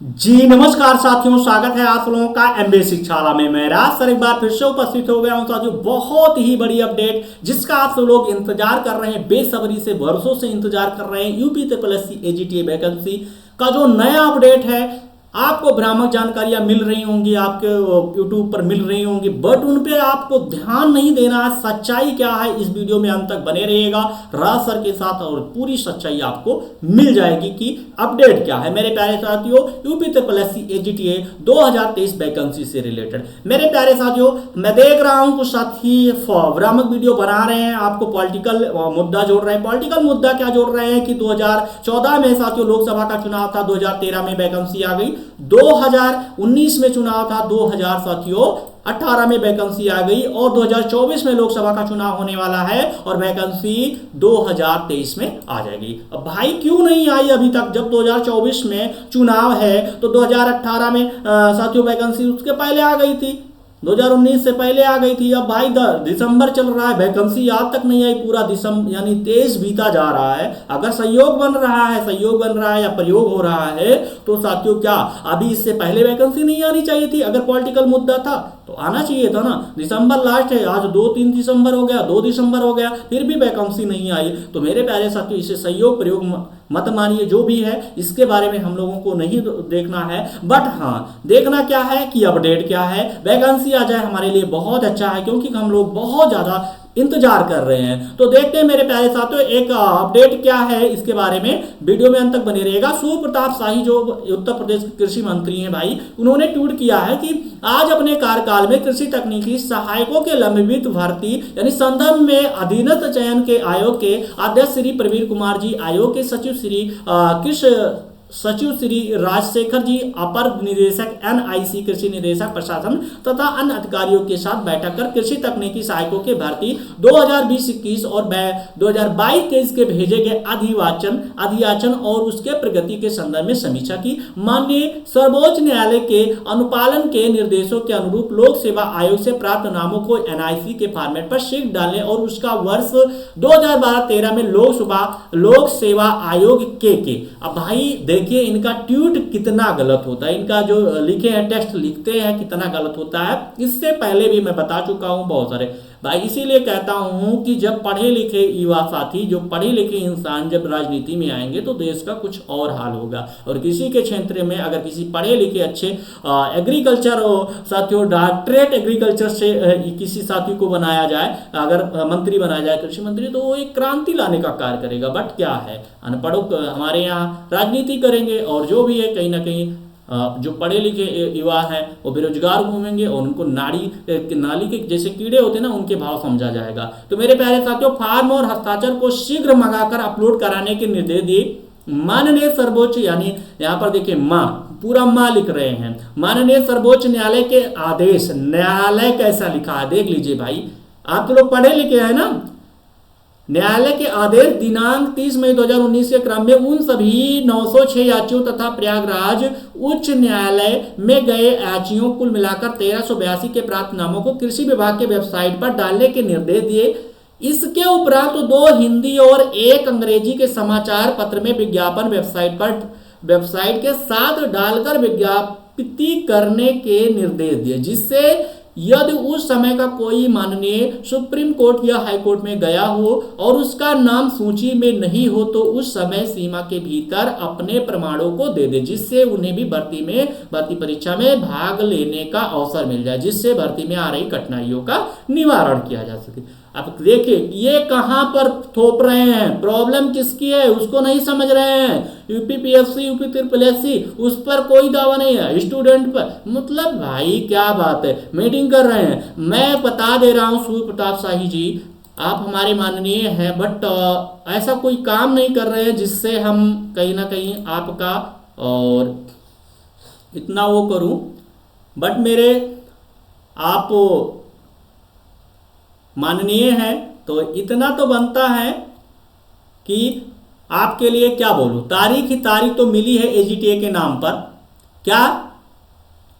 जी नमस्कार साथियों, स्वागत है आप लोगों का एमबी शिक्षाला में। मैं राज सर एक बार फिर से उपस्थित हो गया हूं साथियों, बहुत ही बड़ी अपडेट जिसका आप सब लोग इंतजार कर रहे हैं, बेसब्री से वर्षों से इंतजार कर रहे हैं। UP triple SC AGTA vacancy का जो नया अपडेट है, आपको भ्रामक जानकारियां मिल रही होंगी, आपके यूट्यूब पर मिल रही होंगी, बट उन पे आपको ध्यान नहीं देना है। सच्चाई क्या है, इस वीडियो में अंत तक बने रहिएगा राज सर के साथ और पूरी सच्चाई आपको मिल जाएगी कि अपडेट क्या है। मेरे प्यारे साथियों, UP triple SC AGTA 2023 vacancy से रिलेटेड मेरे प्यारे साथियों, मैं देख रहा हूं कुछ साथी भ्रामक वीडियो बना रहे हैं, आपको पॉलिटिकल मुद्दा जोड़ रहे हैं। पॉलिटिकल मुद्दा क्या जोड़ रहे हैं कि 2014 में साथियों लोकसभा का चुनाव था, 2013 में वैकेंसी आ गई, 2019 में चुनाव था, 2000 साथियों 18 में वैकेंसी आ गई और 2024 में लोकसभा का चुनाव होने वाला है और वैकेंसी 2023 में आ जाएगी। अब भाई क्यों नहीं आई अभी तक, जब 2024 में चुनाव है तो 2018 में साथियों वैकेंसी उसके पहले आ गई थी, 2019 से पहले आ गई थी। अब भाई दिसंबर चल रहा है, वैकेंसी आज तक नहीं आई, पूरा दिसंबर यानी 23 बीता जा रहा है। अगर सहयोग बन रहा है या प्रयोग हो रहा है तो साथियों क्या अभी इससे पहले वैकेंसी नहीं आनी चाहिए थी? अगर पॉलिटिकल मुद्दा था तो आना चाहिए था ना। दिसंबर लास्ट है, आज 2-3 दिसंबर हो गया, 2 दिसंबर हो गया, फिर भी वैकेंसी नहीं आई। तो मेरे प्यारे साथियों, इसे सहयोग प्रयोग मत मानिए, जो भी है इसके बारे में हम लोगों को नहीं देखना है, बट हाँ देखना क्या है कि अपडेट क्या है। वैकेंसी आ जाए हमारे लिए बहुत अच्छा है, क्योंकि हम लोग बहुत ज्यादा इंतजार कर रहे हैं। तो देखते हैं मेरे प्यारे साथियों एक अपडेट क्या है, इसके बारे में वीडियो में अंत तक बने रहेगा। सूर्य प्रताप शाही जो उत्तर प्रदेश के कृषि मंत्री हैं भाई, उन्होंने ट्वीट किया है कि आज अपने कार्यकाल में कृषि तकनीकी सहायकों के लंबित भर्ती यानी संदर्भ में अधीनस्थ चयन के आयोग के अध्यक्ष श्री प्रवीण कुमार जी, आयोग के सचिव श्री राजशेखर जी, अपर निदेशक एनआईसी कृषि निदेशक प्रशासन तथा अन्य अधिकारियों के साथ बैठक कर कृषि तकनीकी सहायकों के भर्ती 2020-21 और 2022-23 के भेजे गए अधियाचन और उसके प्रगति के संदर्भ में समीक्षा की। माननीय सर्वोच्च न्यायालय के अनुपालन के निर्देशों के अनुरूप लोक सेवा आयोग से प्राप्त नामों को एनआईसी के फॉर्मेट पर शीट डालने और उसका वर्ष 2012-13 में लोक सेवा आयोग के अब भाई देखिए इनका ट्वीट कितना गलत होता है, इनका जो लिखे हैं टेक्स्ट लिखते हैं कितना गलत होता है। इससे पहले भी मैं बता चुका हूं बहुत सारे भाई, इसीलिए कहता हूं कि जब पढ़े लिखे युवा साथी, जो पढ़े लिखे इंसान जब राजनीति में आएंगे तो देश का कुछ और हाल होगा। और किसी के क्षेत्र में अगर किसी पढ़े लिखे अच्छे एग्रीकल्चर साथियों डॉक्टरेट एग्रीकल्चर से किसी साथी को बनाया जाए, अगर मंत्री बनाया जाए कृषि मंत्री, तो वो एक क्रांति लाने का कार्य करेगा। बट क्या है, अनपढ़ों हमारे यहाँ राजनीति करेंगे और जो भी है कहीं ना कहीं जो पढ़े लिखे युवा हैं वो बेरोजगार घूमेंगे और उनको नाली के जैसे कीड़े होते हैं ना, उनके भाव समझा जाएगा। तो मेरे प्यारे साथियों, फॉर्म और हस्ताक्षर को शीघ्र मंगाकर अपलोड कराने के निर्देश दिए। माननीय सर्वोच्च, यानी यहाँ पर देखिए माँ पूरा माँ लिख रहे हैं, माननीय सर्वोच्च न्यायालय के आदेश, न्यायालय कैसा लिखा है देख लीजिए भाई, आप तो लोग पढ़े लिखे हैं ना। न्यायालय के आदेश दिनांक 30 मई 2019 के क्रम में उन सभी 906 याचियों तथा प्रयागराज उच्च न्यायालय में गए याचियों कुल मिलाकर 1382 के प्राप्त नामों को कृषि विभाग के वेबसाइट पर डालने के निर्देश दिए। इसके उपरांत तो 2 हिंदी और 1 अंग्रेजी के समाचार पत्र में विज्ञापन वेबसाइट के साथ डालकर विज्ञापित करने के निर्देश दिए, जिससे यदि उस समय का कोई माननीय सुप्रीम कोर्ट या हाई कोर्ट में गया हो और उसका नाम सूची में नहीं हो तो उस समय सीमा के भीतर अपने प्रमाणों को दे दे, जिससे उन्हें भी भर्ती परीक्षा में भाग लेने का अवसर मिल जाए, जिससे भर्ती में आ रही कठिनाइयों का निवारण किया जा सके। अब देखिए ये कहां पर थोप रहे हैं, प्रॉब्लम किसकी है उसको नहीं समझ रहे हैं। यूपीपीएससी, यूपी ट्रिपल एससी, उस पर कोई दावा नहीं है, स्टूडेंट पर। मतलब भाई क्या बात है, मीटिंग कर रहे हैं। मैं बता दे रहा हूं सूर्य प्रताप शाही जी, आप हमारे माननीय हैं, बट ऐसा कोई काम नहीं कर रहे हैं जिससे हम कहीं ना कहीं आपका और इतना वो करूं। बट मेरे आप माननीय हैं तो इतना तो बनता है कि आपके लिए क्या बोलूं, तारीख तो मिली है एजीटीए के नाम पर। क्या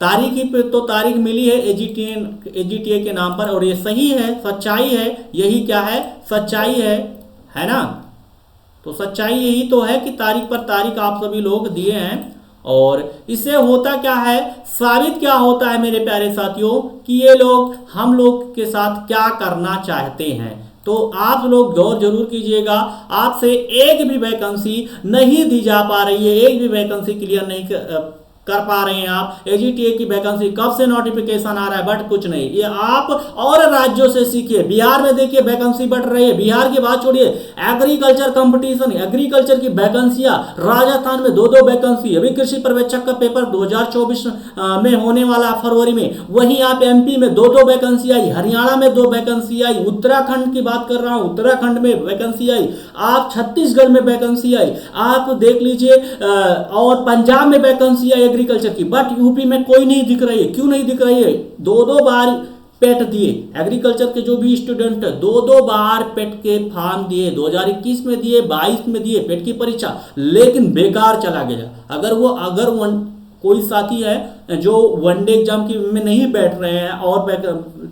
तारीख ही पे तो तारीख मिली है एजीटीए के नाम पर, और ये सही है, सच्चाई है, यही क्या है, सच्चाई है ना। तो सच्चाई यही तो है कि तारीख पर तारीख आप सभी लोग दिए हैं और इससे होता क्या है, साबित क्या होता है मेरे प्यारे साथियों, कि ये लोग हम लोग के साथ क्या करना चाहते हैं। तो आप लोग गौर जरूर कीजिएगा, आपसे एक भी वैकेंसी नहीं दी जा पा रही है, एक भी वैकेंसी क्लियर नहीं कर पा रहे हैं आप। एजीटीए की वैकेंसी कब से नोटिफिकेशन आ रहा है, बट कुछ नहीं। ये आप और राज्यों से सीखिए। बिहार में देखिए वैकेंसी बढ़ रही है, बिहार की बात छोड़िए, एग्रीकल्चर कंपटीशन, एग्रीकल्चर की वैकेंसियां, राजस्थान में 2-2 वैकेंसी। अभी कृषि पर्यवेक्षक का पेपर 2024 में होने वाला फरवरी में, वहीं आप एमपी में 2-2 वैकेंसी आई, हरियाणा में 2 वैकेंसी आई, उत्तराखंड की बात कर रहा हूं, उत्तराखंड में वैकेंसी आई, आप छत्तीसगढ़ में वैकेंसी आई, आप देख लीजिए, और पंजाब में वैकेंसी आई एग्रीकल्चर की, बट यूपी में कोई नहीं दिख रही है। क्यों नहीं दिख रही है? 2-2 बार पेट दिए एग्रीकल्चर के जो भी स्टूडेंट है, 2-2 बार पेट के फॉर्म दिए, 2021 में दिए, 22 में दिए पेट की परीक्षा, लेकिन बेकार चला गया। अगर कोई साथी है जो वनडे एग्जाम की में नहीं बैठ रहे हैं और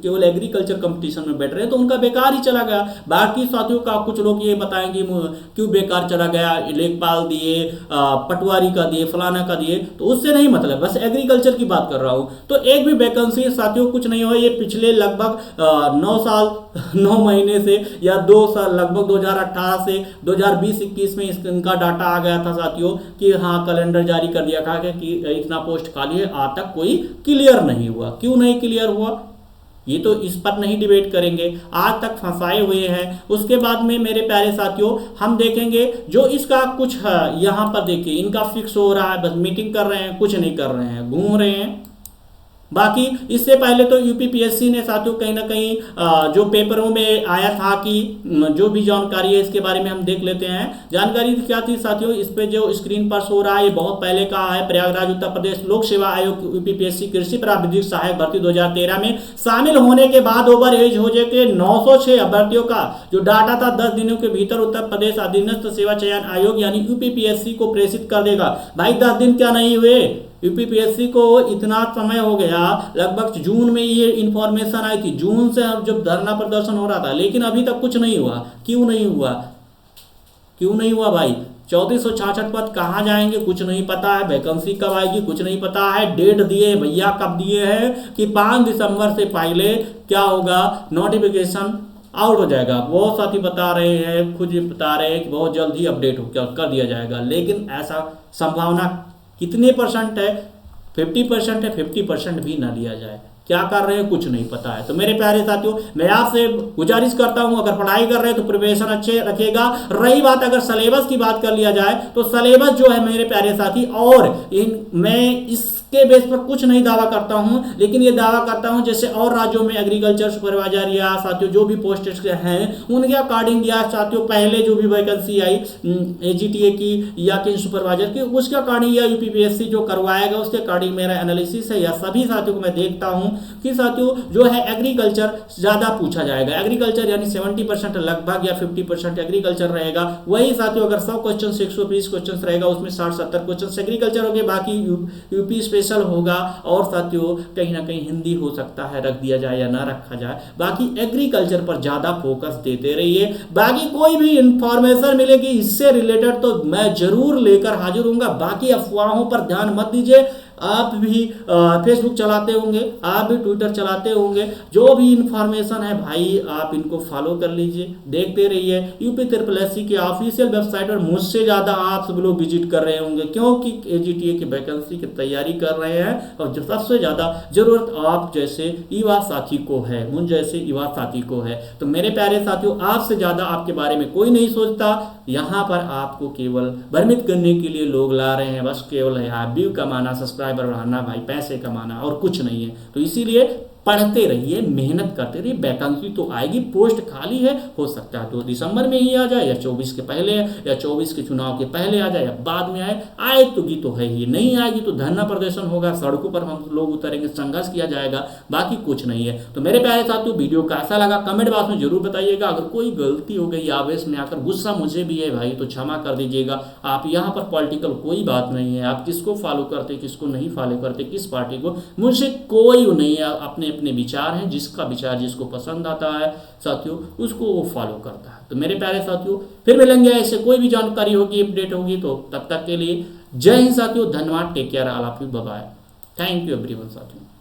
केवल एग्रीकल्चर कंपटीशन में बैठ रहे हैं, तो उनका बेकार ही चला गया। बाकी साथियों का कुछ लोग ये बताएंगे क्यों बेकार चला गया, लेखपाल दिए, पटवारी का दिए, फलाना का दिए, तो उससे नहीं मतलब, बस एग्रीकल्चर की बात कर रहा हूं। तो एक भी वैकेंसी साथियों कुछ नहीं हुआ। ये पिछले लगभग 9 साल 9 महीने से या 2 साल, लगभग 2018 से 2020-21 में इनका डाटा आ गया था साथियों कि हाँ कैलेंडर जारी कर दिया था कि इतना पोस्ट खाली है, आज तक कोई क्लियर नहीं हुआ। क्यों नहीं क्लियर हुआ, ये तो इस पर नहीं डिबेट करेंगे, आज तक फंसाए हुए हैं। उसके बाद में मेरे प्यारे साथियों हम देखेंगे जो इसका कुछ यहां पर देखिए, इनका फिक्स हो रहा है, बस मीटिंग कर रहे हैं, कुछ नहीं कर रहे हैं, घूम रहे हैं। बाकी इससे पहले तो यूपीपीएससी ने साथियों कहीं ना कहीं जो पेपरों में आया था कि जो भी जानकारी है इसके बारे में हम देख लेते हैं। जानकारी क्या थी साथियों, इस पे जो स्क्रीन पर शो रहा है ये बहुत पहले का है। प्रयागराज उत्तर प्रदेश लोक सेवा आयोग यूपीपीएससी कृषि प्राविधिक सहायक भर्ती 2013 में शामिल होने के बाद ओवर एज हो के 906 अभ्यर्थियों का जो डाटा था 10 दिनों के भीतर उत्तर प्रदेश अधीनस्थ सेवा चयन आयोग यानी यूपीपीएससी को प्रेषित कर देगा। भाई 10 दिन क्या नहीं हुए, यूपीपीएससी को इतना समय हो गया, लगभग जून में ये इंफॉर्मेशन आई थी, जून से जब धरना प्रदर्शन हो रहा था, लेकिन अभी तक कुछ नहीं हुआ। क्यों नहीं हुआ, क्यों नहीं हुआ भाई? 3466 पद कहाँ जाएंगे कुछ नहीं पता है, वैकेंसी कब आएगी कुछ नहीं पता है, डेट दिए भैया कब दिए हैं कि 5 दिसंबर से पहले क्या होगा, नोटिफिकेशन आउट हो जाएगा। बहुत साथी बता रहे हैं, खुद बता रहे हैं कि बहुत जल्द ही अपडेट कर दिया जाएगा, लेकिन ऐसा संभावना कितने परसेंट है? 50% है, 50% भी ना लिया जाए। क्या कर रहे हैं कुछ नहीं पता है। तो मेरे प्यारे साथियों मैं आपसे गुजारिश करता हूं, अगर पढ़ाई कर रहे हैं तो प्रिपरेशन अच्छे रखेगा। रही बात अगर सिलेबस की बात कर लिया जाए तो सिलेबस जो है मेरे प्यारे साथी, और मैं इसके बेस पर कुछ नहीं दावा करता हूं, लेकिन ये दावा करता हूं जैसे और राज्यों में एग्रीकल्चर सुपरवाइजर या साथियों जो भी पोस्ट हैं उनके अकॉर्डिंग या साथियों पहले जो भी वैकेंसी आई एजीटीए की या किन सुपरवाइजर की, उसके अकॉर्डिंग या यूपीपीएससी जो करवाएगा उसके अकॉर्डिंग मेरा एनालिसिस है। या सभी साथियों को मैं देखता हूं कि साथियों जो है एग्रीकल्चर ज्यादा पूछा जाएगा, एग्रीकल्चर यानी 70% लगभग या 50% एग्रीकल्चर रहेगा। वही साथियों अगर 100 क्वेश्चन 120 क्वेश्चन रहेगा उसमें 60-70 क्वेश्चन एग्रीकल्चर हो गए, बाकी यूपी स्पेशल होगा, और साथियों कहीं ना कहीं हिंदी हो सकता है रख दिया जाए या ना रखा जाए। बाकी एग्रीकल्चर पर ज्यादा फोकस देते रहिए। बाकी कोई भी इंफॉर्मेशन मिलेगी इससे रिलेटेड तो मैं जरूर लेकर हाजिर हूंगा। बाकी अफवाहों पर ध्यान मत दीजिए। आप भी फेसबुक चलाते होंगे, आप भी ट्विटर चलाते होंगे, जो भी इंफॉर्मेशन है भाई आप इनको फॉलो कर लीजिए, देखते रहिए। यूपी की ऑफिशियल वेबसाइट पर मुझसे ज़्यादा आप सब लोग विजिट कर रहे होंगे, क्योंकि एजीटीए की वैकेंसी की तैयारी कर रहे हैं, और जो सबसे ज़्यादा जरूरत आप जैसे युवा साथी को है, मुझ जैसे युवा साथी को है। तो मेरे प्यारे साथियों आपसे ज़्यादा आपके बारे में कोई नहीं सोचता, यहाँ पर आपको केवल भ्रमित करने के लिए लोग ला रहे हैं, बस केवल है व्यू कमाना, सब्सक्राइबर बढ़ाना, भाई पैसे कमाना, और कुछ नहीं है। तो इसीलिए पढ़ते रहिए, मेहनत करते रहिए, वैकेंसी तो आएगी, पोस्ट खाली है, हो सकता है 2 दिसंबर में ही आ जाए, या 24 के पहले, या 24 के चुनाव के पहले आ जाए, या बाद में आए तो है ही, नहीं आएगी तो धरना प्रदर्शन होगा, सड़कों पर हम लोग उतरेंगे, संघर्ष किया जाएगा, बाकी कुछ नहीं है। तो मेरे प्यारे साथियों वीडियो कैसा लगा कमेंट बॉक्स में जरूर बताइएगा। अगर कोई गलती हो गई आवेश में आकर, गुस्सा मुझे भी है भाई तो क्षमा कर दीजिएगा। आप यहाँ पर पॉलिटिकल कोई बात नहीं है, आप किसको फॉलो करते किसको नहीं फॉलो करते, किस पार्टी को, मुझे कोई नहीं है। अपने अपने विचार हैं, जिसका विचार जिसको पसंद आता है साथियों उसको वो फॉलो करता है। तो मेरे प्यारे साथियों फिर मिलेंगे, ऐसे कोई भी जानकारी होगी अपडेट होगी तो तब तक के लिए जय हिंद साथियों, धन्यवाद, take care, all of you, bye bye, thank you everyone साथियों।